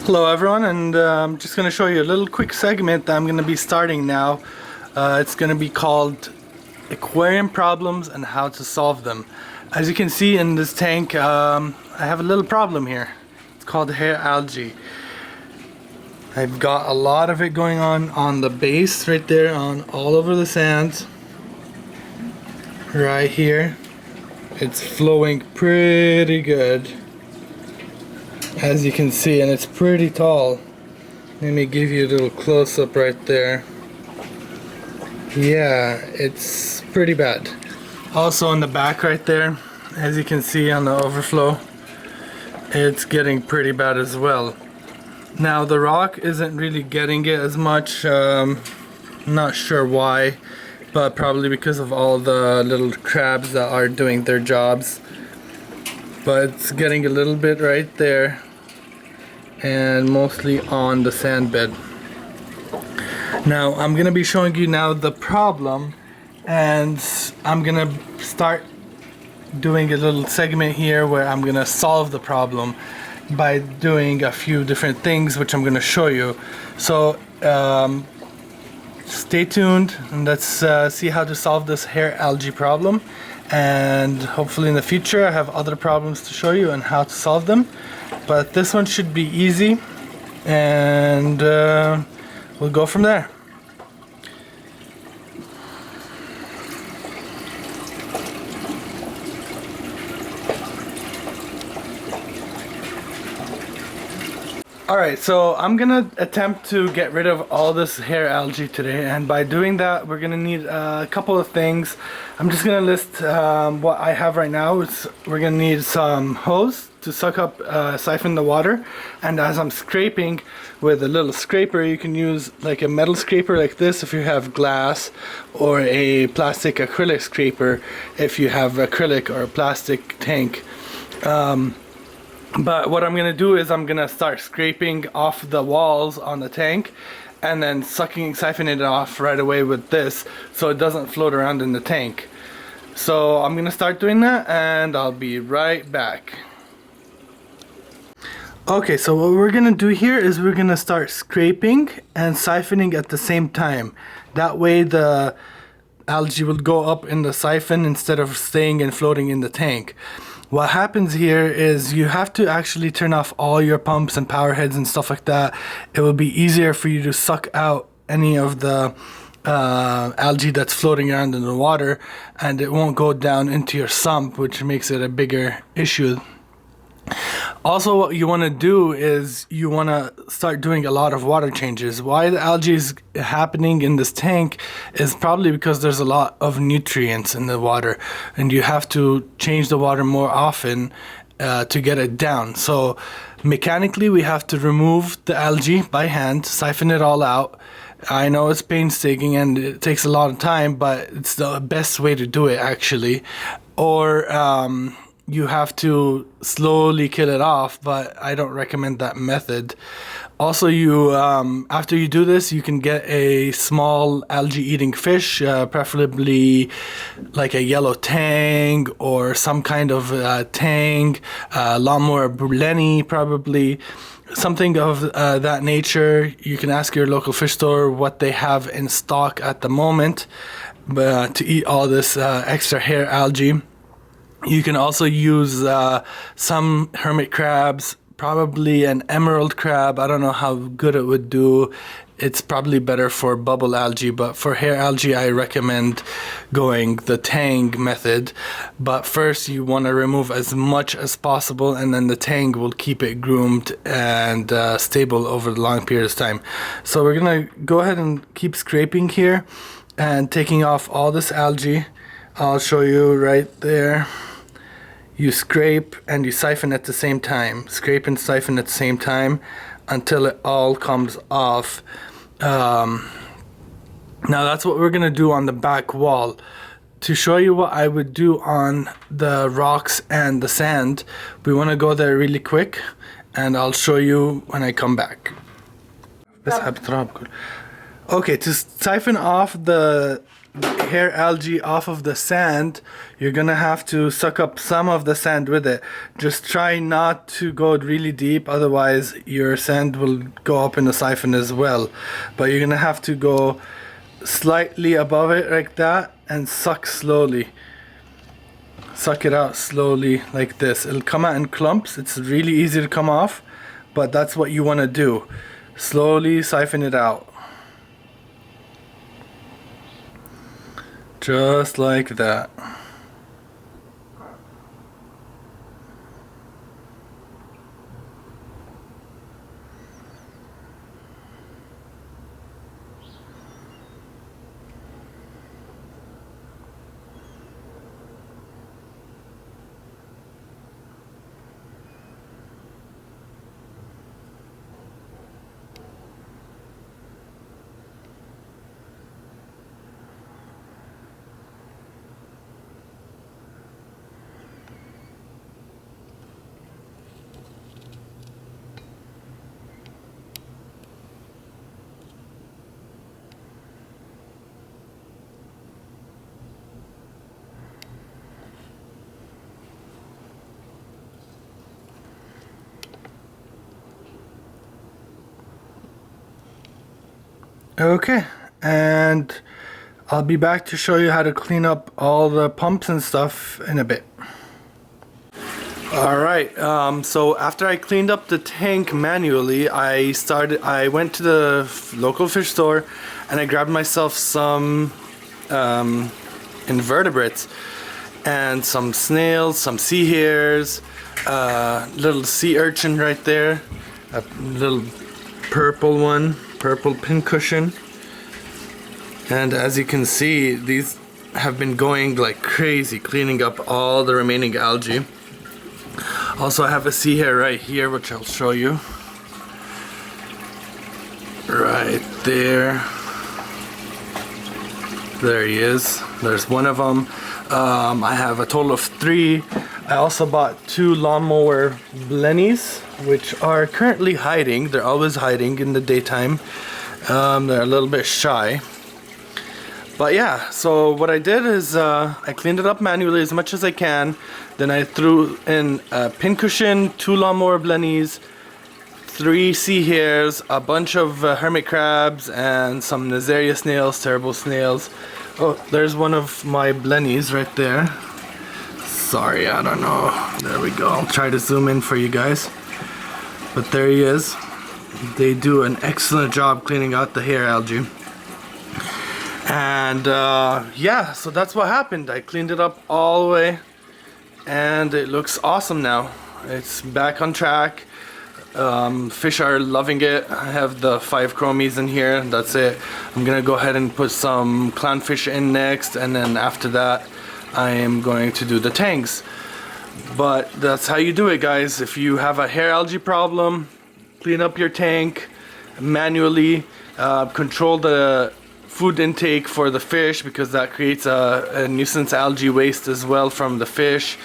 Hello everyone, and I'm just going to show you a little quick segment that I'm going to be starting now. It's going to be called Aquarium Problems and How to Solve Them. As you can see in this tank, I have a little problem here. It's called hair algae. I've got a lot of it going on the base right there, on all over the sand. Right here. It's flowing pretty good, as you can see, and it's pretty tall. Let me give you a little close-up right there. Yeah, it's pretty bad. Also on the back right there, as you can see on the overflow, it's getting pretty bad as well. Now the rock isn't really getting it as much. Not sure why, but probably because of all the little crabs that are doing their jobs. But it's getting a little bit right there, and mostly on the sand bed. Now I'm gonna be showing you now the problem, and I'm gonna start doing a little segment here where I'm gonna solve the problem by doing a few different things which I'm gonna show you. So stay tuned and let's see how to solve this hair algae problem, and hopefully in the future I have other problems to show you and how to solve them. But this one should be easy, and we'll go from there. Alright, so I'm gonna attempt to get rid of all this hair algae today, and by doing that we're gonna need a couple of things. I'm just gonna list what I have right now. We're gonna need some hose to suck up, siphon the water, and as I'm scraping with a little scraper, you can use like a metal scraper like this if you have glass, or a plastic acrylic scraper if you have acrylic or a plastic tank. But what I'm going to do is I'm going to start scraping off the walls on the tank, and then siphoning it off right away with this so it doesn't float around in the tank. So I'm going to start doing that, and I'll be right back. Okay, so what we're going to do here is we're going to start scraping and siphoning at the same time. That way the algae will go up in the siphon instead of staying and floating in the tank. What happens here is you have to actually turn off all your pumps and power heads and stuff like that. It will be easier for you to suck out any of the algae that's floating around in the water, and it won't go down into your sump, which makes it a bigger issue. Also, what you want to do is you want to start doing a lot of water changes. Why the algae is happening in this tank is probably because there's a lot of nutrients in the water, and you have to change the water more often to get it down. So mechanically we have to remove the algae by hand, siphon it all out. I know it's painstaking and it takes a lot of time, but it's the best way to do it actually. Or you have to slowly kill it off, but I don't recommend that method. Also, you after you do this, you can get a small algae eating fish, preferably like a yellow tang or some kind of tang, lawnmower bruleni probably, something of that nature. You can ask your local fish store what they have in stock at the moment to eat all this extra hair algae. You can also use some hermit crabs, probably an emerald crab. I don't know how good it would do. It's probably better for bubble algae, but for hair algae I recommend going the tang method. But first you want to remove as much as possible, and then the tang will keep it groomed and stable over the long period of time. So we're gonna go ahead and keep scraping here and taking off all this algae. I'll show you right there. You scrape and you siphon at the same time. Scrape and siphon at the same time until it all comes off. Now that's what we're gonna do on the back wall. To show you what I would do on the rocks and the sand, we want to go there really quick, and I'll show you when I come back. Okay, to siphon off the hair algae off of the sand, you're gonna have to suck up some of the sand with it. Just try not to go really deep, otherwise your sand will go up in the siphon as well. But you're gonna have to go slightly above it like that and suck slowly. Suck it out slowly like this. It'll come out in clumps. It's really easy to come off, but that's what you want to do. Slowly siphon it out. Just like that. Okay, and I'll be back to show you how to clean up all the pumps and stuff in a bit. Alright, so after I cleaned up the tank manually, I went to the local fish store and I grabbed myself some invertebrates and some snails, some sea hares, little sea urchin right there, a little purple one, purple pincushion, and as you can see, these have been going like crazy cleaning up all the remaining algae. Also, I have a sea hare right here, which I'll show you. Right there. There he is. There's one of them. I have a total of 3. I also bought 2 lawnmower blennies, which are currently hiding. They're always hiding in the daytime. They're a little bit shy. But yeah, so what I did is I cleaned it up manually as much as I can. Then I threw in a pincushion, 2 lawnmower blennies, 3 sea hares, a bunch of hermit crabs, and some Nazaria snails, terrible snails. Oh, there's one of my blennies right there. Sorry, I don't know. There we go. I'll try to zoom in for you guys. But there he is. They do an excellent job cleaning out the hair algae. And yeah, so that's what happened. I cleaned it up all the way and it looks awesome now. It's back on track. Fish are loving it. I have the 5 chromies in here. That's it. I'm gonna go ahead and put some clownfish in next, and then after that I am going to do the tanks. But that's how you do it, guys. If you have a hair algae problem, clean up your tank manually. Control the food intake for the fish, because that creates a nuisance algae waste as well from the fish.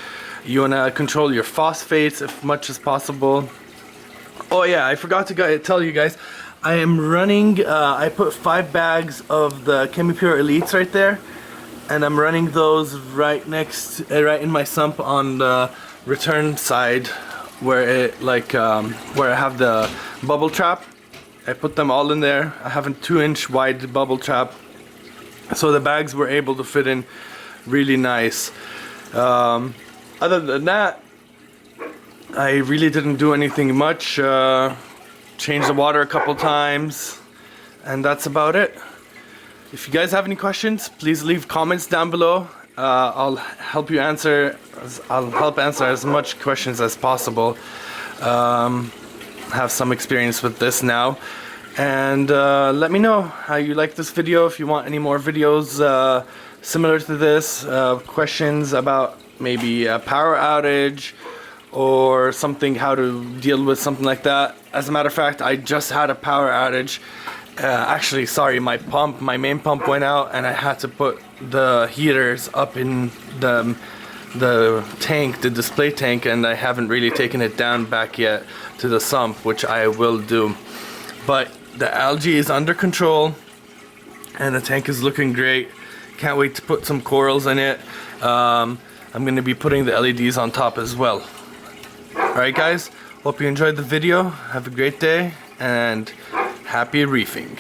You want to control your phosphates as much as possible. Oh yeah, I forgot to tell you guys, I am running, I put 5 bags of the ChemiPure Elites right there, and I'm running those right next, right in my sump on the return side, where it where I have the bubble trap. I put them all in there. I have a 2-inch wide bubble trap, so the bags were able to fit in really nice. Other than that, I really didn't do anything much. Changed the water a couple times, and that's about it. If you guys have any questions, please leave comments down below. I'll help answer as much questions as possible. Have some experience with this now, and let me know how you like this video. If you want any more videos similar to this, questions about maybe a power outage or something, how to deal with something like that. As a matter of fact, I just had a power outage. Actually, sorry, my main pump went out, and I had to put the heaters up in the tank, the display tank, and I haven't really taken it down back yet to the sump, which I will do. But the algae is under control and the tank is looking great. Can't wait to put some corals in it. I'm going to be putting the LEDs on top as well. Alright guys, hope you enjoyed the video. Have a great day and happy reefing.